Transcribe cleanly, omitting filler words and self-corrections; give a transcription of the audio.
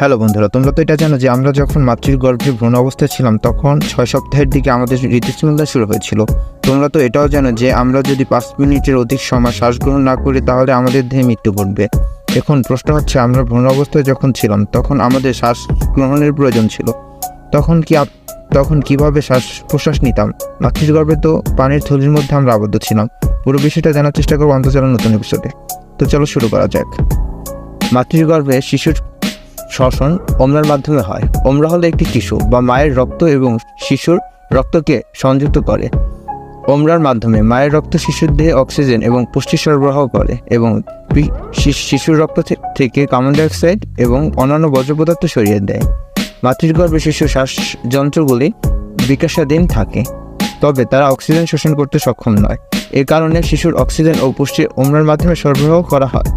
Hello বন্ধুরা, তোমরা তো এটা জানো যে আমরা যখন মাতৃর গর্ভে ভ্রূণ অবস্থায় ছিলাম তখন 6 সপ্তাহের দিকে আমাদের ঋতুস্খলন শুরু হয়েছিল। তোমরা তো এটাও জানো যে আমরা যদি 5 মিনিটের অধিক সময় শ্বাস গ্রহণ না করি তাহলে আমাদের দেহে মৃত্যু ঘটবে। এখন প্রশ্ন হচ্ছে, আমরা ভ্রূণ অবস্থায় যখন ছিলাম তখন আমাদের শ্বাস গ্রহণের প্রয়োজন ছিল, তখন কিভাবে শ্বাস প্রশ্বাস নিতাম? মাতৃর গর্ভে তো পানির থলির মধ্যে আমরা আবদ্ধ ছিলাম। পুরো বিষয়টা জানার চেষ্টা করবো অন্তর্জালের নতুন এপিসোডে। তো চলো শুরু করা যাক। মাতৃর গর্ভে শিশুর শ্বসন ওমরার মাধ্যমে হয়। ওমরা হলো একটি টিস্যু বা মায়ের রক্ত এবং শিশুর রক্তকে সংযুক্ত করে। ওমরার মাধ্যমে মায়ের রক্ত শিশুর দেহে অক্সিজেন এবং পুষ্টি সরবরাহ করে এবং শিশুর রক্ত থেকে কার্বন ডাইঅক্সাইড এবং অন্যান্য বর্জ্য পদার্থ সরিয়ে দেয়। মাতৃর গর্ভে শিশুর শ্বাসযন্ত্রগুলি বিকাশাধীন থাকে, তবে তারা অক্সিজেন শোষণ করতে সক্ষম নয়। এ কারণে শিশুর অক্সিজেন ও পুষ্টি ওমরার মাধ্যমে সরবরাহ করা হয়।